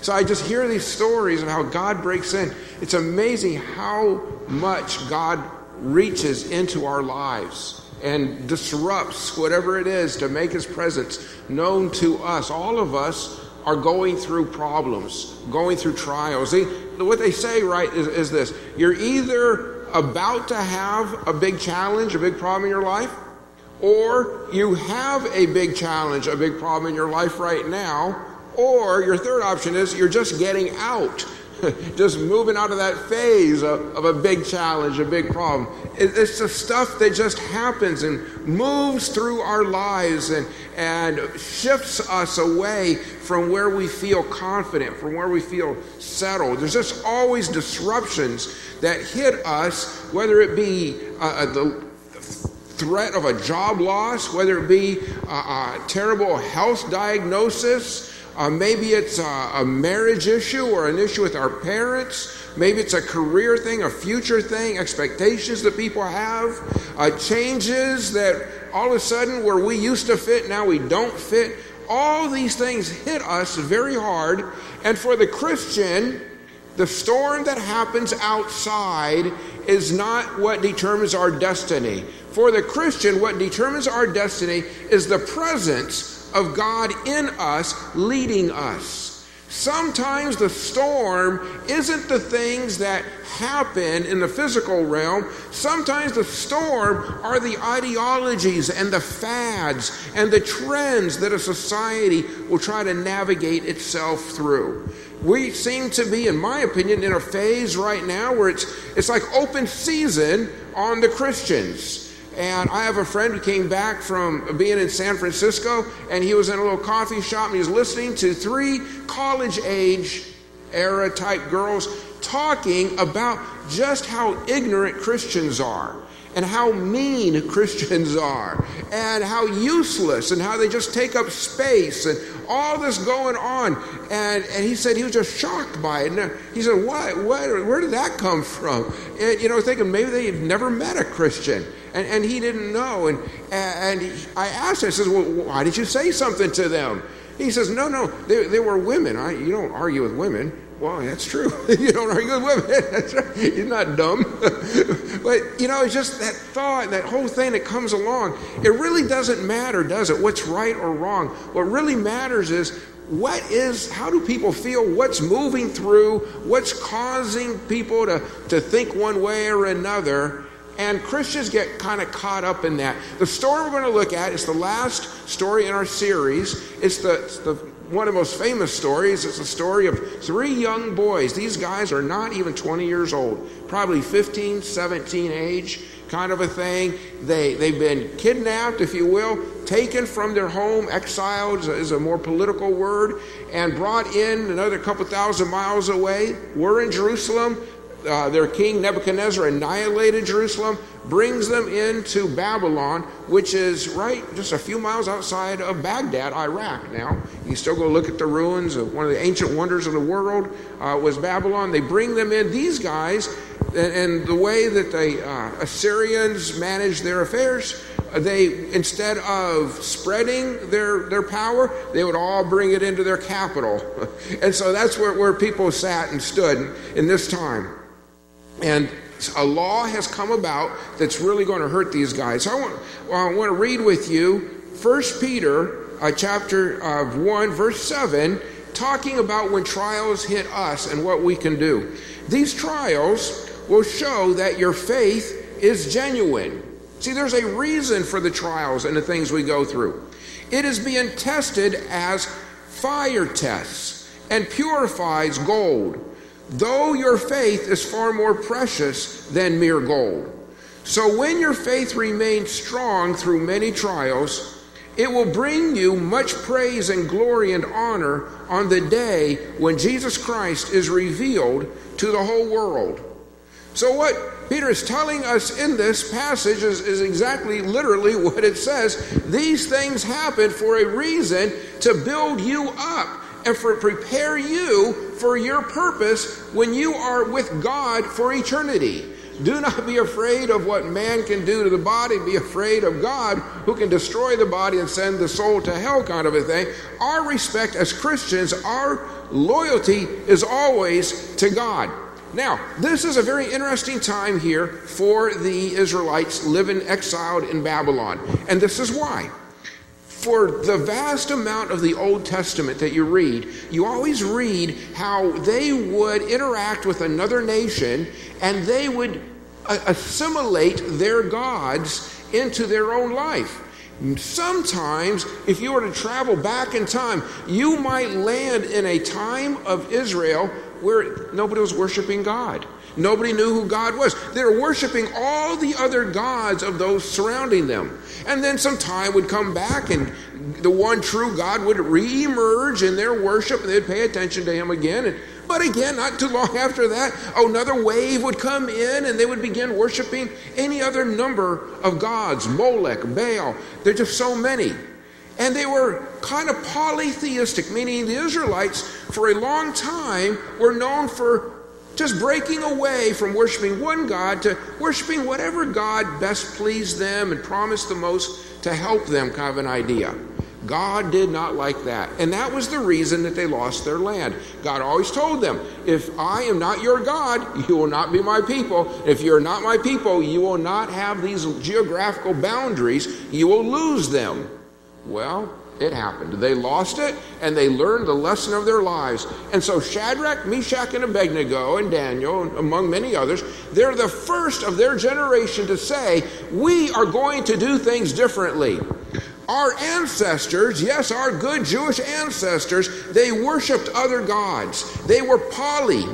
So I just hear these stories of how God breaks in. It's amazing how much God reaches into our lives and disrupts whatever it is to make his presence known to us. All of us are going through problems, going through trials. What they say, right, is this. You're either about to have a big challenge, a big problem in your life, or you have a big challenge, a big problem in your life right now, or your third option is you're just getting out, just moving out of that phase of a big challenge, a big problem. It's the stuff that just happens and moves through our lives and shifts us away from where we feel confident, from where we feel settled. There's just always disruptions that hit us, whether it be the threat of a job loss, whether it be a terrible health diagnosis, maybe it's a marriage issue or an issue with our parents. Maybe it's a career thing, a future thing, expectations that people have, changes that all of a sudden where we used to fit, now we don't fit. All these things hit us very hard. And for the Christian, the storm that happens outside is not what determines our destiny. For the Christian, what determines our destiny is the presence of God in us, leading us. Sometimes the storm isn't the things that happen in the physical realm. Sometimes the storm are the ideologies and the fads and the trends that a society will try to navigate itself through. We seem to be, in my opinion, in a phase right now where it's like open season on the Christians. And I have a friend who came back from being in San Francisco, and he was in a little coffee shop, and he was listening to 3 college-age era type girls talking about just how ignorant Christians are, and how mean Christians are, and how useless, and how they just take up space, and all this going on. And he said he was just shocked by it. And he said, where did that come from? And, thinking maybe they had never met a Christian. And he didn't know. And I asked him, I said, well, why did you say something to them? He says, no, they were women. You don't argue with women. Well, that's true. You don't argue with women. That's right. You're not dumb. But, it's just that thought, that whole thing that comes along. It really doesn't matter, does it, what's right or wrong? What really matters is how do people feel? What's moving through? What's causing people to think one way or another? And Christians get kind of caught up in that. The story we're going to look at is the last story in our series. It's the one of the most famous stories. It's the story of 3 young boys. These guys are not even 20 years old, probably 15, 17 age, kind of a thing. They've been kidnapped, if you will, taken from their home, exiled is a more political word, and brought in another couple thousand miles away. We're in Jerusalem. Their king Nebuchadnezzar annihilated Jerusalem, brings them into Babylon, which is right just a few miles outside of Baghdad, Iraq. Now, you can still go look at the ruins of one of the ancient wonders of the world, was Babylon. They bring them in. These guys, and the way that the Assyrians managed their affairs, they, instead of spreading their power, they would all bring it into their capital. And so that's where people sat and stood in this time. And a law has come about that's really going to hurt these guys. So I want to read with you 1 Peter chapter 1, verse 7, talking about when trials hit us and what we can do. These trials will show that your faith is genuine. See, there's a reason for the trials and the things we go through. It is being tested as fire tests and purifies gold, though your faith is far more precious than mere gold. So when your faith remains strong through many trials, it will bring you much praise and glory and honor on the day when Jesus Christ is revealed to the whole world. So what Peter is telling us in this passage is exactly literally what it says. These things happen for a reason, to build you up and prepare you for your purpose when you are with God for eternity. Do not be afraid of what man can do to the body. Be afraid of God, who can destroy the body and send the soul to hell, kind of a thing. Our respect as Christians, our loyalty is always to God. Now, this is a very interesting time here for the Israelites living exiled in Babylon. And this is why. For the vast amount of the Old Testament that you read, you always read how they would interact with another nation and they would assimilate their gods into their own life. Sometimes, if you were to travel back in time, you might land in a time of Israel where nobody was worshiping God. Nobody knew who God was. They were worshiping all the other gods of those surrounding them. And then some time would come back and the one true God would re-emerge in their worship and they'd pay attention to him again. But again, not too long after that, another wave would come in and they would begin worshiping any other number of gods. Molech, Baal, there's just so many. And they were kind of polytheistic, meaning the Israelites for a long time were known for just breaking away from worshiping one God to worshiping whatever God best pleased them and promised the most to help them, kind of an idea. God did not like that. And that was the reason that they lost their land. God always told them, if I am not your God, you will not be my people. If you're not my people, you will not have these geographical boundaries. You will lose them. Well, it happened. They lost it, and they learned the lesson of their lives. And so Shadrach, Meshach, and Abednego, and Daniel, among many others, they're the first of their generation to say, we are going to do things differently. Our ancestors, yes, our good Jewish ancestors, they worshiped other gods. They were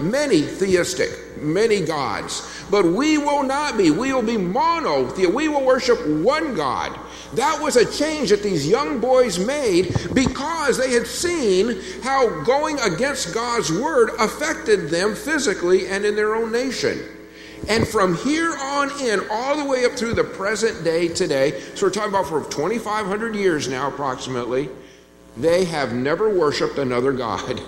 many theistic, many gods. But we will not be. We will be monotheistic. We will worship one God. That was a change that these young boys made because they had seen how going against God's word affected them physically and in their own nation. And from here on in, all the way up through the present day today, so we're talking about for 2,500 years now approximately, they have never worshiped another God.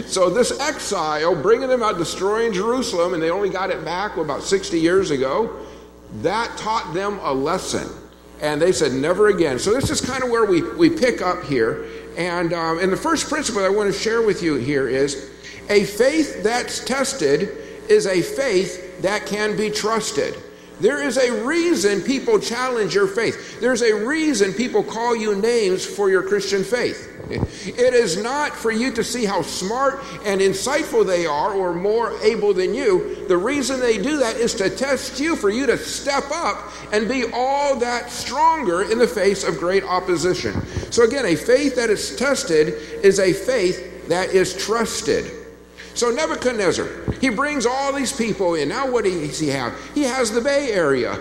So this exile, bringing them out, destroying Jerusalem, and they only got it back about 60 years ago, that taught them a lesson. And they said, never again. So this is kind of where we pick up here. And the first principle I want to share with you here is a faith that's tested is a faith that can be trusted. There is a reason people challenge your faith. There's a reason people call you names for your Christian faith. It is not for you to see how smart and insightful they are or more able than you. The reason they do that is to test you, for you to step up and be all that stronger in the face of great opposition. So again, a faith that is tested is a faith that is trusted. So Nebuchadnezzar, he brings all these people in. Now what does he have? He has the Bay Area.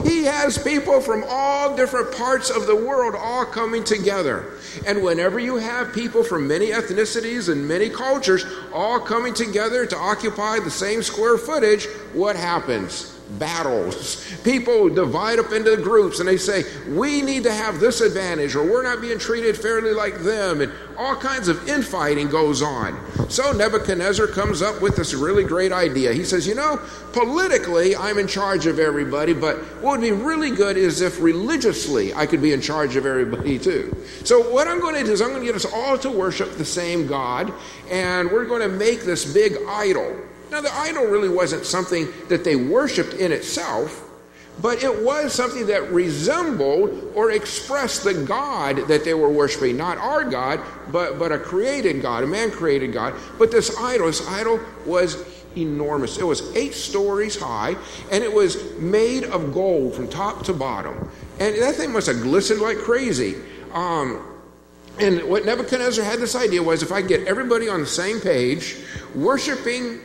He has people from all different parts of the world all coming together. And whenever you have people from many ethnicities and many cultures all coming together to occupy the same square footage, what happens? Battles. People divide up into groups and they say, we need to have this advantage, or we're not being treated fairly like them, and all kinds of infighting goes on. So Nebuchadnezzar comes up with this really great idea. He says, politically I'm in charge of everybody, but what would be really good is if religiously I could be in charge of everybody too. So what I'm going to do is I'm going to get us all to worship the same God, and we're going to make this big idol. Now, the idol really wasn't something that they worshipped in itself, but it was something that resembled or expressed the God that they were worshiping. Not our God, but a created God, a man-created God. But this idol was enormous. It was 8 stories high, and it was made of gold from top to bottom. And that thing must have glistened like crazy. And what Nebuchadnezzar had this idea was, if I get everybody on the same page, worshiping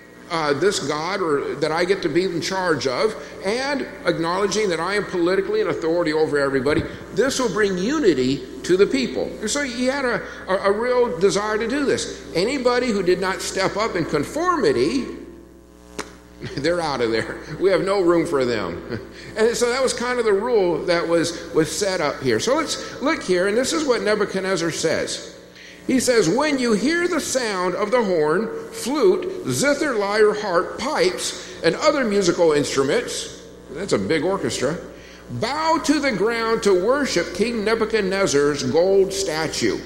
this God or that I get to be in charge of, and acknowledging that I am politically in authority over everybody, this will bring unity to the people. And so he had a real desire to do this. Anybody who did not step up in conformity, they're out of there. We have no room for them. And so that was kind of the rule that was set up here. So let's look here, and this is what Nebuchadnezzar says. He says, when you hear the sound of the horn, flute, zither, lyre, harp, pipes, and other musical instruments, that's a big orchestra, bow to the ground to worship King Nebuchadnezzar's gold statue.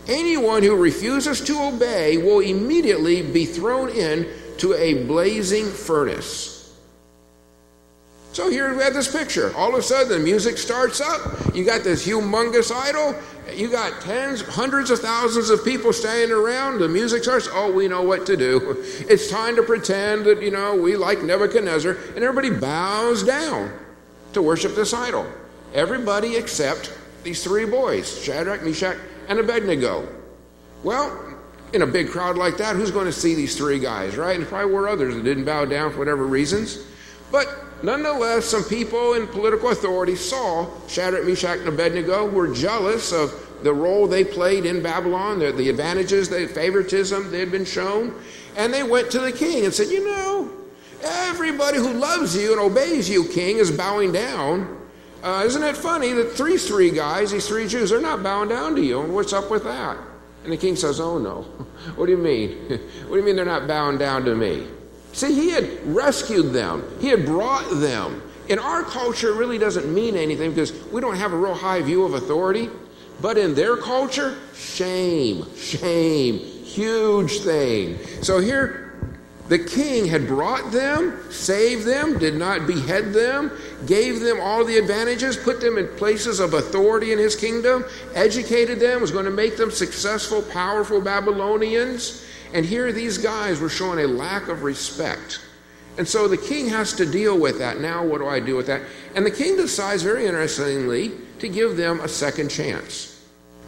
Anyone who refuses to obey will immediately be thrown into a blazing furnace. So here we have this picture. All of a sudden the music starts up. You got this humongous idol. You got tens, hundreds of thousands of people standing around. The music starts. Oh, we know what to do. It's time to pretend that, we like Nebuchadnezzar. And everybody bows down to worship this idol. Everybody except these three boys, Shadrach, Meshach, and Abednego. Well, in a big crowd like that, who's going to see these three guys, right? And probably were others that didn't bow down for whatever reasons. But nonetheless, some people in political authority saw Shadrach, Meshach, and Abednego, were jealous of the role they played in Babylon, the advantages, the favoritism they had been shown. And they went to the king and said, everybody who loves you and obeys you, king, is bowing down. Isn't it funny that these three guys, these three Jews, they're not bowing down to you? And what's up with that? And the king says, oh no. What do you mean? What do you mean they're not bowing down to me? See, he had rescued them. He had brought them. In our culture, it really doesn't mean anything because we don't have a real high view of authority. But in their culture, shame, huge thing. So here, the king had brought them, saved them, did not behead them, gave them all the advantages, put them in places of authority in his kingdom, educated them, was going to make them successful, powerful Babylonians. And here these guys were showing a lack of respect. And so the king has to deal with that. Now what do I do with that? And the king decides, very interestingly, to give them a second chance.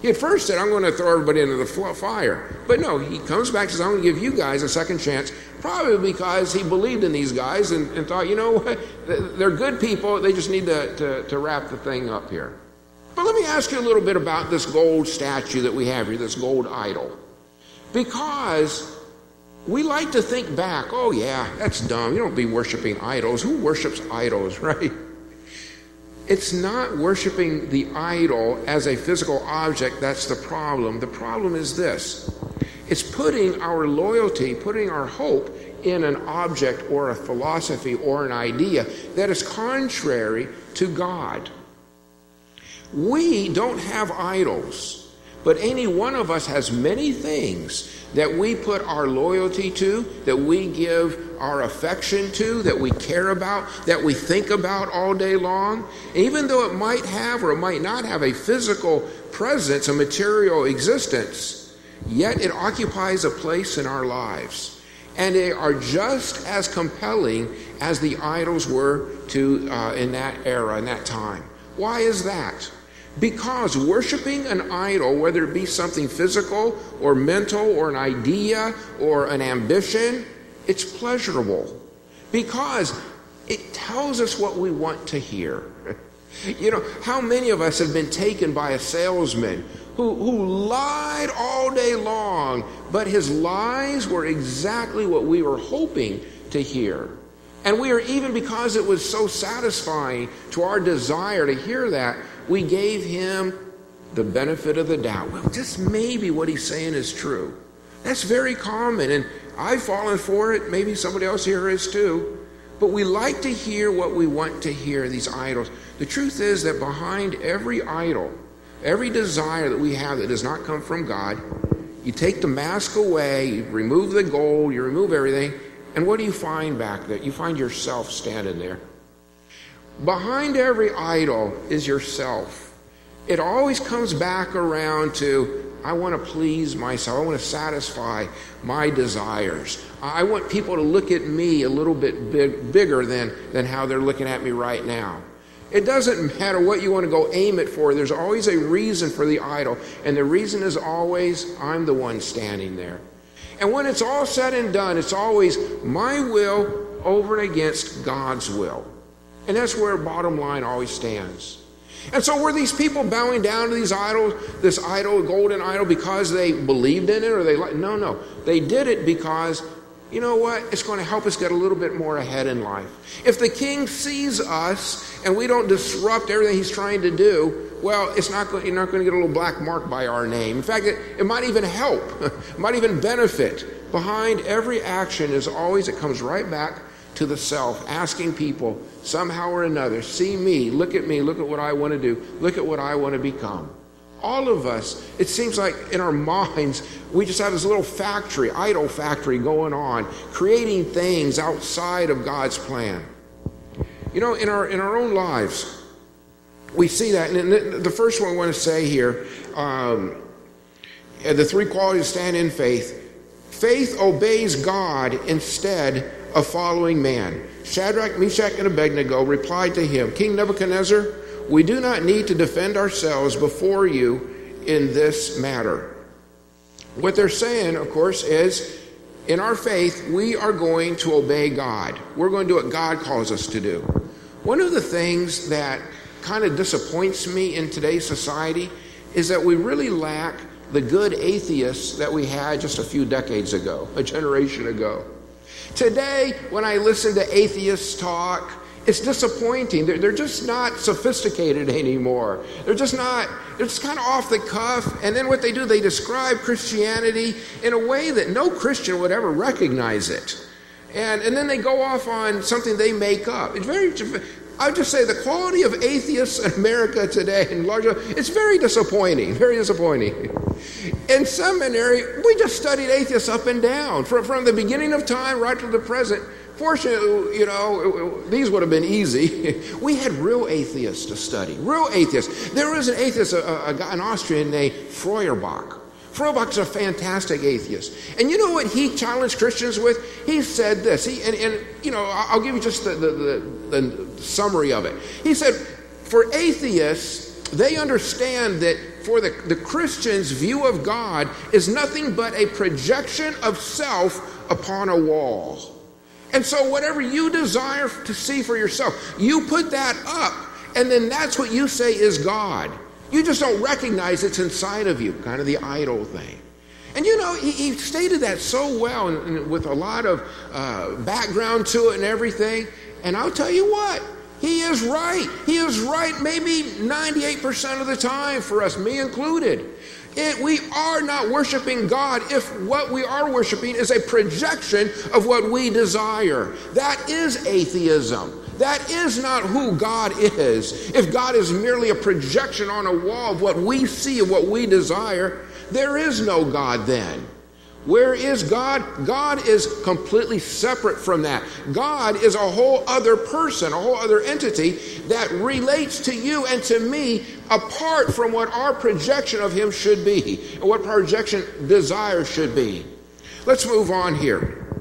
He at first said, I'm going to throw everybody into the fire. But no, he comes back and says, I'm going to give you guys a second chance, probably because he believed in these guys and thought, what, they're good people, they just need to wrap the thing up here. But let me ask you a little bit about this gold statue that we have here, this gold idol. Because we like to think back, oh yeah, that's dumb. You don't be worshiping idols. Who worships idols, right? It's not worshiping the idol as a physical object that's the problem. The problem is this. It's putting our loyalty, putting our hope in an object or a philosophy or an idea that is contrary to God. We don't have idols, but any one of us has many things that we put our loyalty to, that we give our affection to, that we care about, that we think about all day long. Even though it might have or it might not have a physical presence, a material existence, yet it occupies a place in our lives. And they are just as compelling as the idols were in that era, in that time. Why is that? Because worshiping an idol, whether it be something physical or mental or an idea or an ambition, it's pleasurable. Because it tells us what we want to hear. How many of us have been taken by a salesman who lied all day long, but his lies were exactly what we were hoping to hear. And we are, even because it was so satisfying to our desire to hear that, we gave him the benefit of the doubt. Well, just maybe what he's saying is true. That's very common, and I've fallen for it. Maybe somebody else here is too. But we like to hear what we want to hear, these idols. The truth is that behind every idol, every desire that we have that does not come from God, you take the mask away, you remove the gold, you remove everything, and what do you find back there? You find yourself standing there. Behind every idol is yourself. It always comes back around to, I want to please myself. I want to satisfy my desires. I want people to look at me a little bit bigger than how they're looking at me right now. It doesn't matter what you want to go aim it for. There's always a reason for the idol. And the reason is always, I'm the one standing there. And when it's all said and done, it's always my will over and against God's will. And that's where bottom line always stands. And so were these people bowing down to these idols, this idol, golden idol, because they believed in it or they No. They did it because you know what? It's going to help us get a little bit more ahead in life. If the king sees us and we don't disrupt everything he's trying to do, well, you're not going to get a little black mark by our name. In fact, it might even help. It might even benefit. Behind every action is always, it comes right back to the self, asking people somehow or another, see me, look at what I want to do, look at what I want to become. All of us, it seems like in our minds, we just have this little factory, idol factory going on, creating things outside of God's plan. You know, in our own lives, we see that. And the first one I want to say here, the three qualities stand in faith. Faith obeys God instead of following man. Shadrach, Meshach, and Abednego replied to him, King Nebuchadnezzar, we do not need to defend ourselves before you in this matter. What they're saying, of course, is in our faith, we are going to obey God. We're going to do what God calls us to do. One of the things that kind of disappoints me in today's society is that we really lack the good atheists that we had just a few decades ago, a generation ago. Today, when I listen to atheists talk, it's disappointing. They're just not sophisticated anymore. They're just kind of off the cuff. And then what they do, they describe Christianity in a way that no Christian would ever recognize it. And then they go off on something they make up. I would just say the quality of atheists in America today, it's very disappointing, very disappointing. In seminary, we just studied atheists up and down, from the beginning of time right to the present. Fortunately, you know, these would have been easy. We had real atheists to study, real atheists. There was an atheist, an Austrian named Feuerbach. Feuerbach's a fantastic atheist. And you know what he challenged Christians with? He said this, I'll give you just the summary of it. He said, for atheists, they understand that for the Christian's view of God is nothing but a projection of self upon a wall. And so whatever you desire to see for yourself, you put that up, and then that's what you say is God. You just don't recognize it's inside of you, kind of the idol thing. And you know, he stated that so well and with a lot of background to it and everything. And I'll tell you what, he is right. He is right maybe 98% of the time for us, me included. We are not worshiping God if what we are worshiping is a projection of what we desire. That is atheism. That is not who God is. If God is merely a projection on a wall of what we see, of what we desire, there is no God then. Where is God? God is completely separate from that. God is a whole other person, a whole other entity that relates to you and to me apart from what our projection of him should be and what projection desire should be. Let's move on here.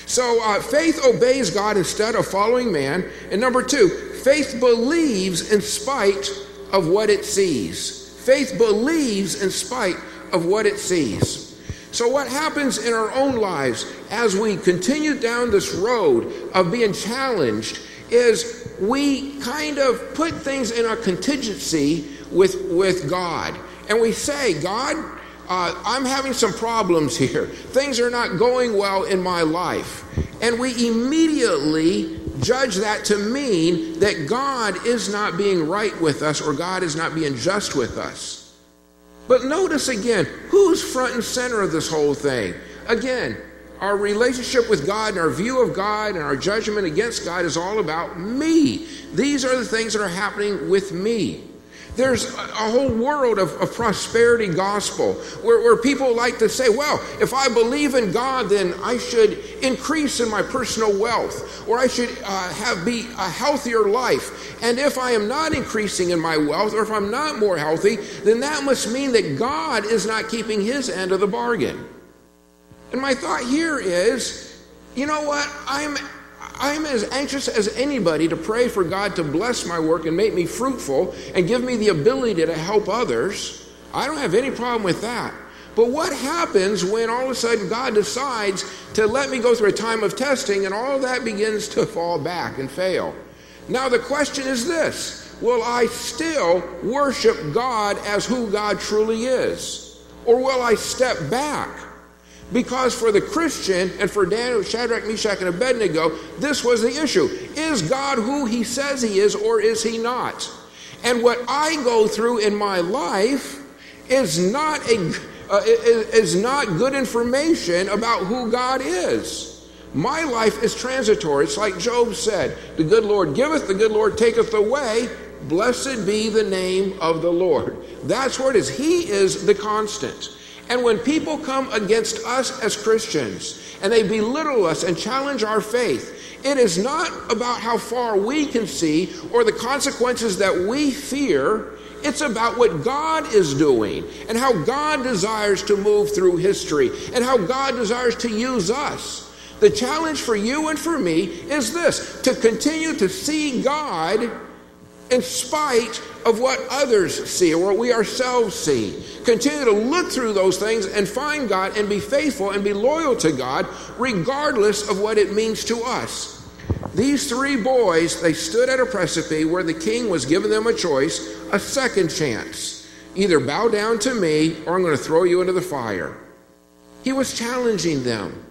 So faith obeys God instead of following man. And number two, faith believes in spite of what it sees. Faith believes in spite of what it sees. So what happens in our own lives as we continue down this road of being challenged is we kind of put things in a contingency with God. And we say, God, I'm having some problems here. Things are not going well in my life. And we immediately judge that to mean that God is not being right with us or God is not being just with us. But notice again, who's front and center of this whole thing? Again, our relationship with God and our view of God and our judgment against God is all about me. These are the things that are happening with me. There's a whole world of prosperity gospel where people like to say, well, if I believe in God, then I should increase in my personal wealth, or I should be a healthier life. And if I am not increasing in my wealth, or if I'm not more healthy, then that must mean that God is not keeping his end of the bargain. And my thought here is, you know what? I'm as anxious as anybody to pray for God to bless my work and make me fruitful and give me the ability to help others. I don't have any problem with that. But what happens when all of a sudden God decides to let me go through a time of testing and all that begins to fall back and fail? Now the question is this: will I still worship God as who God truly is? Or will I step back? Because for the Christian and for Daniel, Shadrach, Meshach, and Abednego, this was the issue. Is God who he says he is, or is he not? And what I go through in my life is not good information about who God is. My life is transitory. It's like Job said, the good Lord giveth, the good Lord taketh away. Blessed be the name of the Lord. That's what it is. He is the constant. And when people come against us as Christians and they belittle us and challenge our faith, it is not about how far we can see or the consequences that we fear. It's about what God is doing and how God desires to move through history and how God desires to use us. The challenge for you and for me is this: to continue to see God in spite of what others see or what we ourselves see. Continue to look through those things and find God and be faithful and be loyal to God regardless of what it means to us. These three boys, they stood at a precipice where the king was giving them a choice, a second chance. Either bow down to me or I'm going to throw you into the fire. He was challenging them.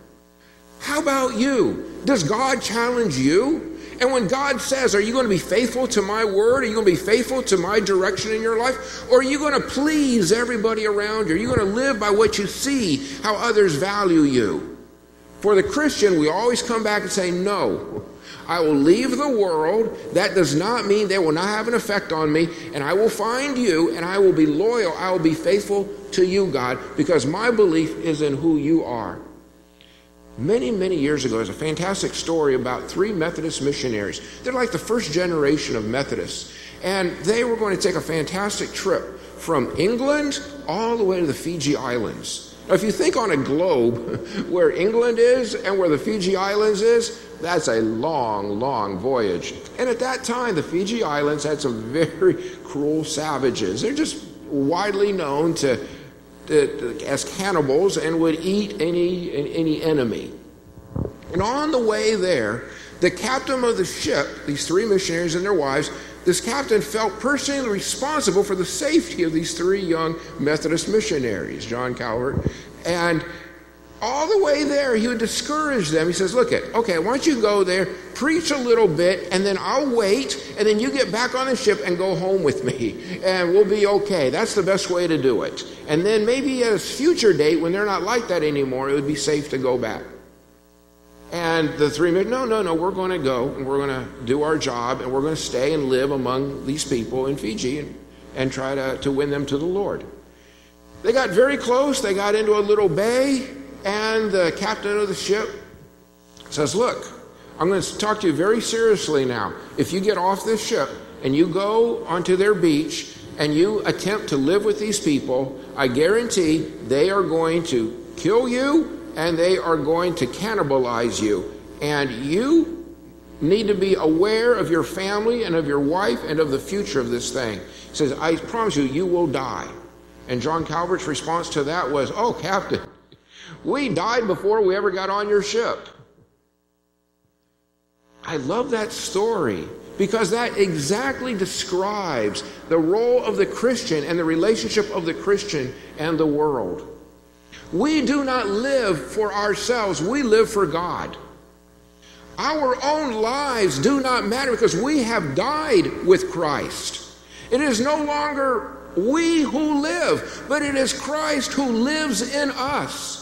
How about you? Does God challenge you? And when God says, are you going to be faithful to my word? Are you going to be faithful to my direction in your life? Or are you going to please everybody around you? Are you going to live by what you see, how others value you? For the Christian, we always come back and say, no, I will leave the world. That does not mean they will not have an effect on me. And I will find you and I will be loyal. I will be faithful to you, God, because my belief is in who you are. Many, many years ago, there's a fantastic story about three Methodist missionaries. They're like the first generation of Methodists. And they were going to take a fantastic trip from England all the way to the Fiji Islands. Now, if you think on a globe where England is and where the Fiji Islands is, that's a long, long voyage. And at that time, the Fiji Islands had some very cruel savages. They're just widely known as cannibals and would eat any enemy. And on the way there, the captain of the ship, these three missionaries and their wives, this captain felt personally responsible for the safety of these three young Methodist missionaries, John Calvert. And all the way there, he would discourage them. He says, look, okay, why don't you go there, preach a little bit, and then I'll wait, and then you get back on the ship and go home with me, and we'll be okay. That's the best way to do it. And then maybe at a future date, when they're not like that anymore, it would be safe to go back. And the three men, no, we're going to go, and we're going to do our job, and we're going to stay and live among these people in Fiji and try to win them to the Lord. They got very close. They got into a little bay, and the captain of the ship says, look, I'm going to talk to you very seriously now. If you get off this ship and you go onto their beach and you attempt to live with these people, I guarantee they are going to kill you and they are going to cannibalize you. And you need to be aware of your family and of your wife and of the future of this thing. He says, I promise you, you will die. And John Calvert's response to that was, oh, Captain, we died before we ever got on your ship. I love that story because that exactly describes the role of the Christian and the relationship of the Christian and the world. We do not live for ourselves. We live for God. Our own lives do not matter because we have died with Christ. It is no longer we who live, but it is Christ who lives in us.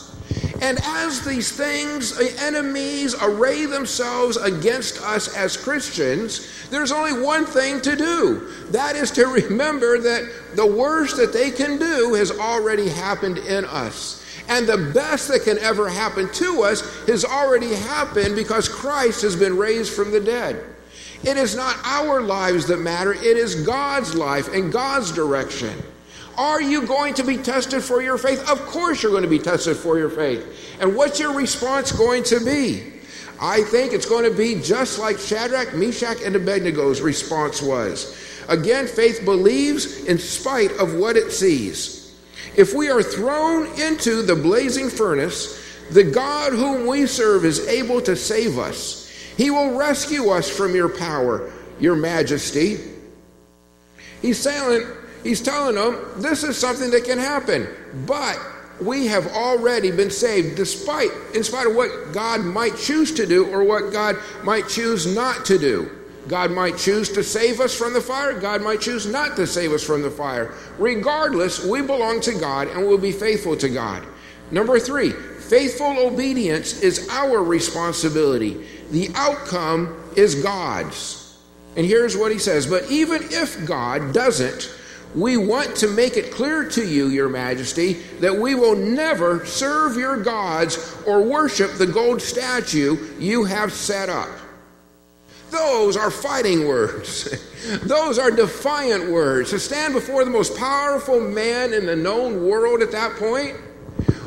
And as these things, enemies array themselves against us as Christians, there's only one thing to do. That is to remember that the worst that they can do has already happened in us. And the best that can ever happen to us has already happened because Christ has been raised from the dead. It is not our lives that matter. It is God's life and God's direction. Are you going to be tested for your faith? Of course you're going to be tested for your faith. And what's your response going to be? I think it's going to be just like Shadrach, Meshach, and Abednego's response was. Again, faith believes in spite of what it sees. If we are thrown into the blazing furnace, the God whom we serve is able to save us. He will rescue us from your power, your majesty. He's telling them this is something that can happen, but we have already been saved in spite of what God might choose to do or what God might choose not to do. God might choose to save us from the fire. God might choose not to save us from the fire. Regardless, we belong to God and we'll be faithful to God. Number 3, faithful obedience is our responsibility. The outcome is God's. And here's what he says, but even if God doesn't, we want to make it clear to you, your majesty, that we will never serve your gods or worship the gold statue you have set up. Those are fighting words. Those are defiant words. To stand before the most powerful man in the known world at that point,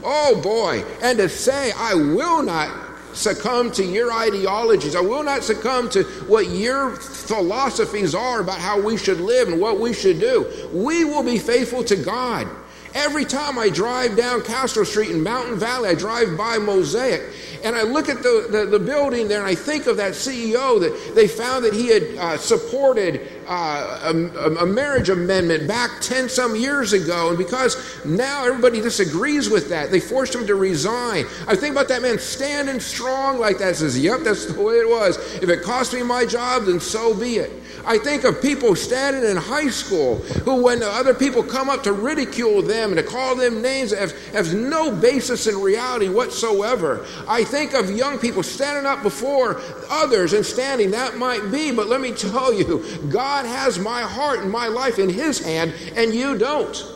oh boy, and to say, I will not succumb to your ideologies. I will not succumb to what your philosophies are about how we should live and what we should do. We will be faithful to God. Every time I drive down Castro Street in Mountain Valley, I drive by Mosaic, and I look at the building there, and I think of that CEO that they found that he had supported a marriage amendment back 10-some years ago, and because now everybody disagrees with that, they forced him to resign. I think about that man standing strong like that, says, yep, that's the way it was. If it cost me my job, then so be it. I think of people standing in high school who, when other people come up to ridicule them and to call them names that have no basis in reality whatsoever. I think of young people standing up before others and standing, that might be, but let me tell you, God has my heart and my life in his hand, and you don't.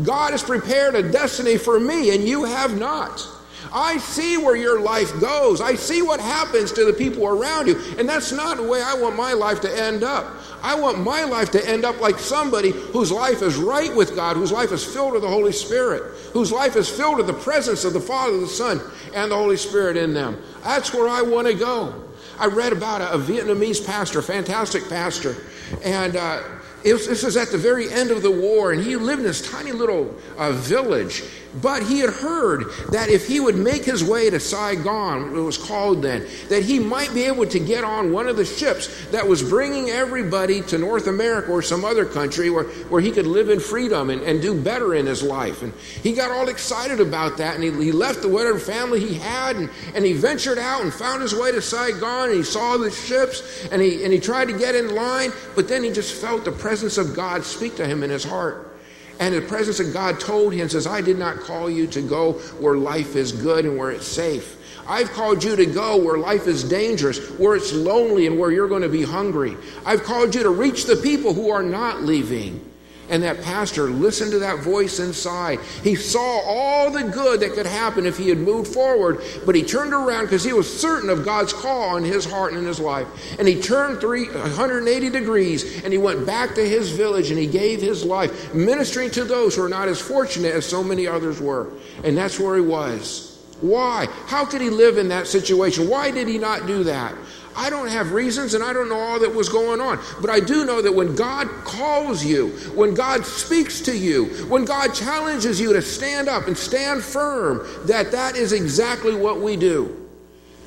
God has prepared a destiny for me, and you have not. I see where your life goes. I see what happens to the people around you. And that's not the way I want my life to end up. I want my life to end up like somebody whose life is right with God, whose life is filled with the Holy Spirit, whose life is filled with the presence of the Father, the Son, and the Holy Spirit in them. That's where I want to go. I read about a Vietnamese pastor, fantastic pastor, and this was at the very end of the war, and he lived in this tiny little village. But he had heard that if he would make his way to Saigon, it was called then, that he might be able to get on one of the ships that was bringing everybody to North America or some other country where he could live in freedom and do better in his life. And he got all excited about that, and he left the whatever family he had, and he ventured out and found his way to Saigon, and he saw the ships, and he tried to get in line, but then he just felt the presence of God speak to him in his heart. And the presence of God told him, says, I did not call you to go where life is good and where it's safe. I've called you to go where life is dangerous, where it's lonely, and where you're going to be hungry. I've called you to reach the people who are not leaving. And that pastor listened to that voice inside. He saw all the good that could happen if he had moved forward, but he turned around because he was certain of God's call on his heart and in his life. And he turned 180 degrees, and he went back to his village, and he gave his life, ministering to those who are not as fortunate as so many others were. And that's where he was. Why? How could he live in that situation? Why did he not do that? I don't have reasons, and I don't know all that was going on. But I do know that when God calls you, when God speaks to you, when God challenges you to stand up and stand firm, that is exactly what we do.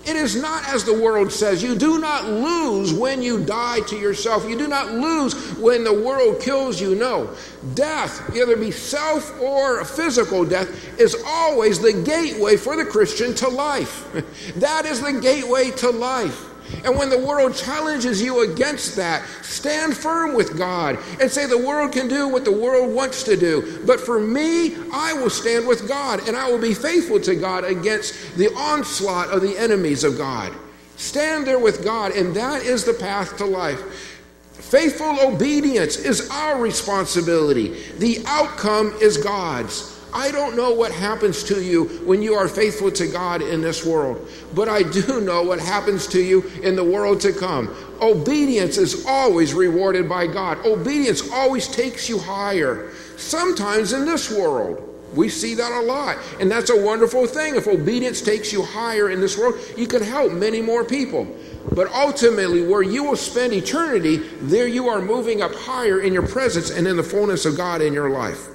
It is not as the world says. You do not lose when you die to yourself. You do not lose when the world kills you. No. Death, either be self or physical death, is always the gateway for the Christian to life. That is the gateway to life. And when the world challenges you against that, stand firm with God and say the world can do what the world wants to do. But for me, I will stand with God, and I will be faithful to God against the onslaught of the enemies of God. Stand there with God, and that is the path to life. Faithful obedience is our responsibility. The outcome is God's. I don't know what happens to you when you are faithful to God in this world, but I do know what happens to you in the world to come. Obedience is always rewarded by God. Obedience always takes you higher. Sometimes in this world, we see that a lot, and that's a wonderful thing. If obedience takes you higher in this world, you can help many more people. But ultimately, where you will spend eternity, there you are moving up higher in your presence and in the fullness of God in your life.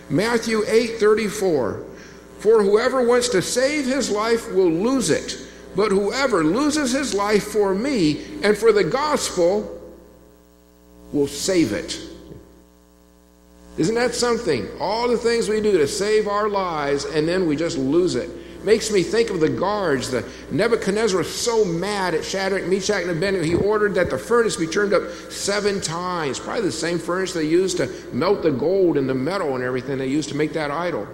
Matthew 8:34, for whoever wants to save his life will lose it, but whoever loses his life for me and for the gospel will save it. Isn't that something? All the things we do to save our lives, and then we just lose it. Makes me think of the guards. The Nebuchadnezzar was so mad at Shadrach, Meshach, and Abednego, he ordered that the furnace be turned up 7 times. Probably the same furnace they used to melt the gold and the metal and everything they used to make that idol.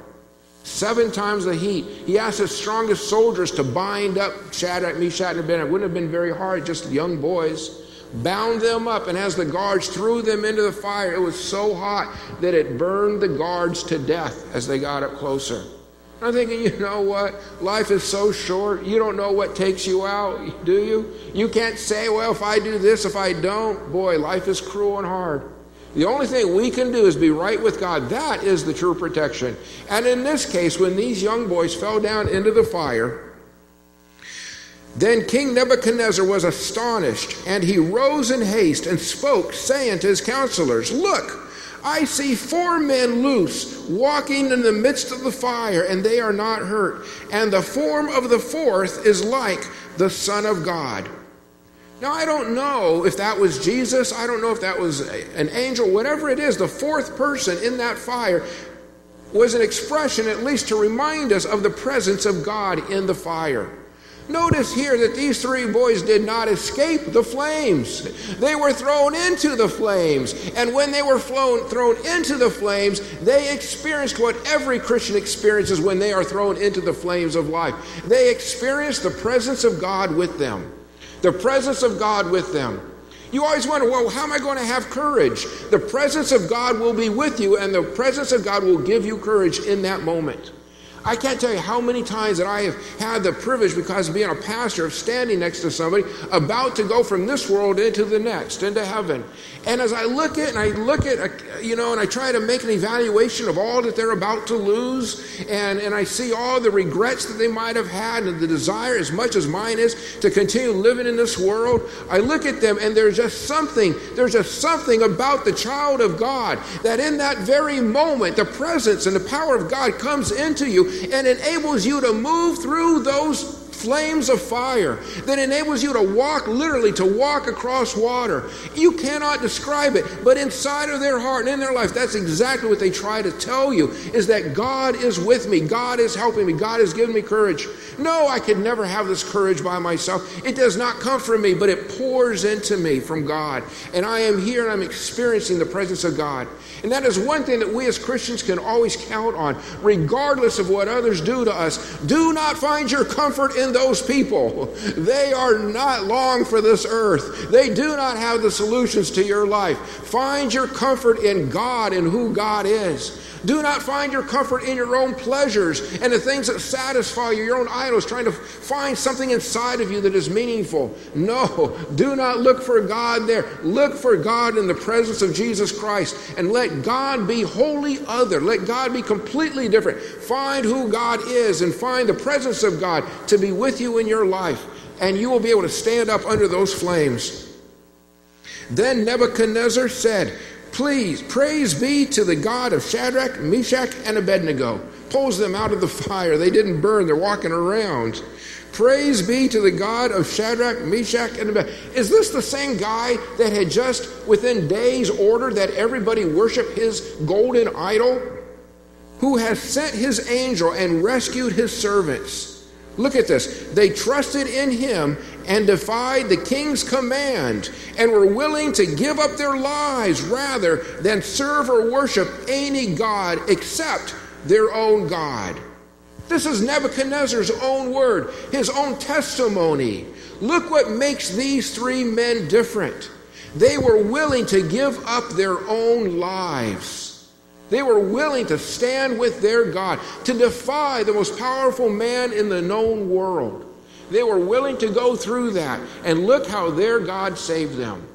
7 times the heat. He asked his strongest soldiers to bind up Shadrach, Meshach, and Abednego. It wouldn't have been very hard, just young boys. Bound them up, and as the guards threw them into the fire, it was so hot that it burned the guards to death as they got up closer. I'm thinking, you know what? Life is so short. You don't know what takes you out, do you? You can't say, well, if I do this, if I don't. Boy, life is cruel and hard. The only thing we can do is be right with God. That is the true protection. And in this case, when these young boys fell down into the fire, then King Nebuchadnezzar was astonished, and he rose in haste and spoke, saying to his counselors, look, I see 4 men loose, walking in the midst of the fire, and they are not hurt. And the form of the 4th is like the Son of God. Now, I don't know if that was Jesus. I don't know if that was an angel. Whatever it is, the 4th person in that fire was an expression, at least to remind us of the presence of God in the fire. Notice here that these 3 boys did not escape the flames. They were thrown into the flames. And when they were thrown into the flames, they experienced what every Christian experiences when they are thrown into the flames of life. They experienced the presence of God with them. The presence of God with them. You always wonder, well, how am I going to have courage? The presence of God will be with you, and the presence of God will give you courage in that moment. I can't tell you how many times that I have had the privilege, because of being a pastor, of standing next to somebody about to go from this world into the next, into heaven. And as I look at, and I try to make an evaluation of all that they're about to lose, and I see all the regrets that they might have had, and the desire, as much as mine is, to continue living in this world, I look at them, and there's just something about the child of God, that in that very moment, the presence and the power of God comes into you, and enables you to move through those flames of fire, that enables you to walk, literally to walk across water. You cannot describe it, but inside of their heart and in their life, that's exactly what they try to tell you, is that God is with me, God is helping me, God has given me courage. No, I could never have this courage by myself. It does not come from me, but it pours into me from God. And I am here and I'm experiencing the presence of God. And that is one thing that we as Christians can always count on, regardless of what others do to us. Do not find your comfort in those people. They are not long for this earth. They do not have the solutions to your life. Find your comfort in God and who God is. Do not find your comfort in your own pleasures and the things that satisfy you, your own idols, trying to find something inside of you that is meaningful. No, do not look for God there. Look for God in the presence of Jesus Christ, and let God be wholly other. Let God be completely different. Find who God is and find the presence of God to be with you in your life, and you will be able to stand up under those flames. Then Nebuchadnezzar said, praise be to the God of Shadrach, Meshach, and Abednego. Pulls them out of the fire. They didn't burn. They're walking around. Praise be to the God of Shadrach, Meshach, and Abednego. Is this the same guy that had just within days ordered that everybody worship his golden idol? Who has sent his angel and rescued his servants? Look at this. They trusted in him and defied the king's command, and were willing to give up their lives rather than serve or worship any god except their own God. This is Nebuchadnezzar's own word, his own testimony. Look what makes these 3 men different. They were willing to give up their own lives. They were willing to stand with their God, to defy the most powerful man in the known world. They were willing to go through that, and look how their God saved them.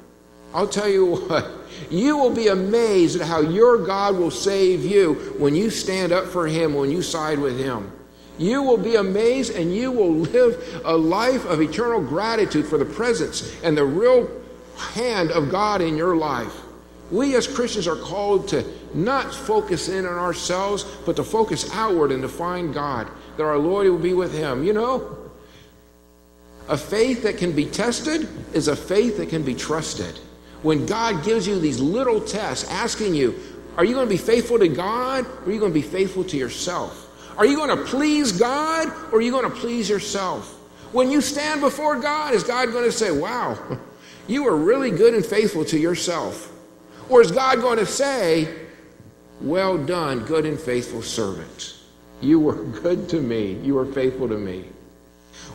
I'll tell you what, you will be amazed at how your God will save you when you stand up for him, when you side with him. You will be amazed, and you will live a life of eternal gratitude for the presence and the real hand of God in your life. We as Christians are called to not focus in on ourselves, but to focus outward and to find God, that our Lord will be with him. You know, a faith that can be tested is a faith that can be trusted. When God gives you these little tests, asking you, Are you going to be faithful to God, or are you going to be faithful to yourself? Are you going to please God, or are you going to please yourself? When you stand before God, is God going to say, wow, you were really good and faithful to yourself? Or is God going to say, well done, good and faithful servant. You were good to me. You were faithful to me.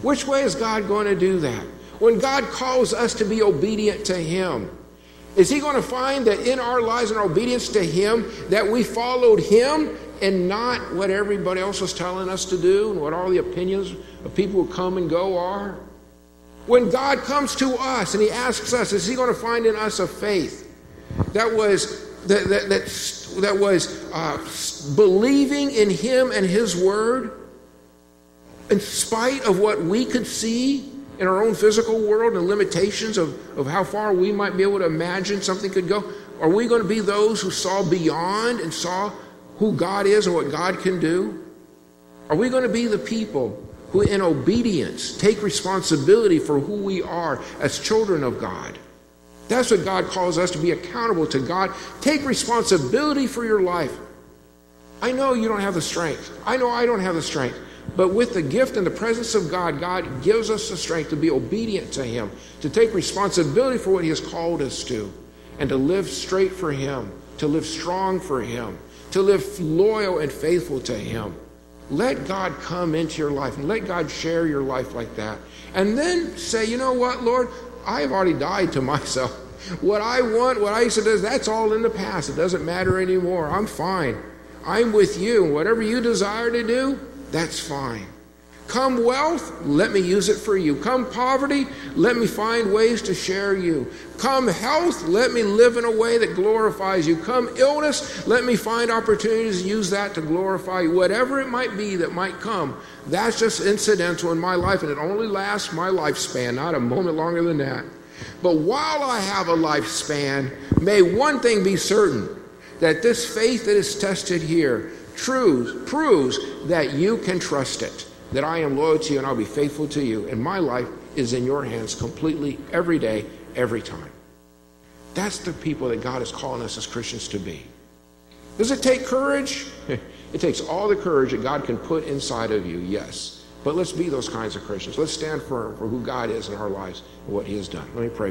Which way is God going to do that? When God calls us to be obedient to Him, is He going to find that in our lives and our obedience to Him that we followed Him and not what everybody else was telling us to do and what all the opinions of people who come and go are? When God comes to us and He asks us, is He going to find in us a faith that was believing in Him and His Word in spite of what we could see in our own physical world and limitations of how far we might be able to imagine something could go? Are we going to be those who saw beyond and saw who God is and what God can do? Are we going to be the people who in obedience take responsibility for who we are as children of God? That's what God calls us, to be accountable to God. Take responsibility for your life. I know you don't have the strength. I know I don't have the strength. But with the gift and the presence of God, God gives us the strength to be obedient to Him, to take responsibility for what He has called us to, and to live straight for Him, to live strong for Him, to live loyal and faithful to Him. Let God come into your life and let God share your life like that. And then say, you know what, Lord, I have already died to myself. What I want, what I used to do, that's all in the past. It doesn't matter anymore. I'm fine. I'm with you. Whatever you desire to do, that's fine. Come wealth, let me use it for you. Come poverty, let me find ways to share you. Come health, let me live in a way that glorifies you. Come illness, let me find opportunities to use that to glorify you. Whatever it might be that might come, that's just incidental in my life, and it only lasts my lifespan, not a moment longer than that. But while I have a lifespan, may one thing be certain, that this faith that is tested here proves that you can trust it, that I am loyal to you and I'll be faithful to you, and my life is in your hands completely, every day, every time. That's the people that God is calling us as Christians to be. Does it take courage? It takes all the courage that God can put inside of you, yes. But let's be those kinds of Christians. Let's stand firm for who God is in our lives and what He has done. Let me pray.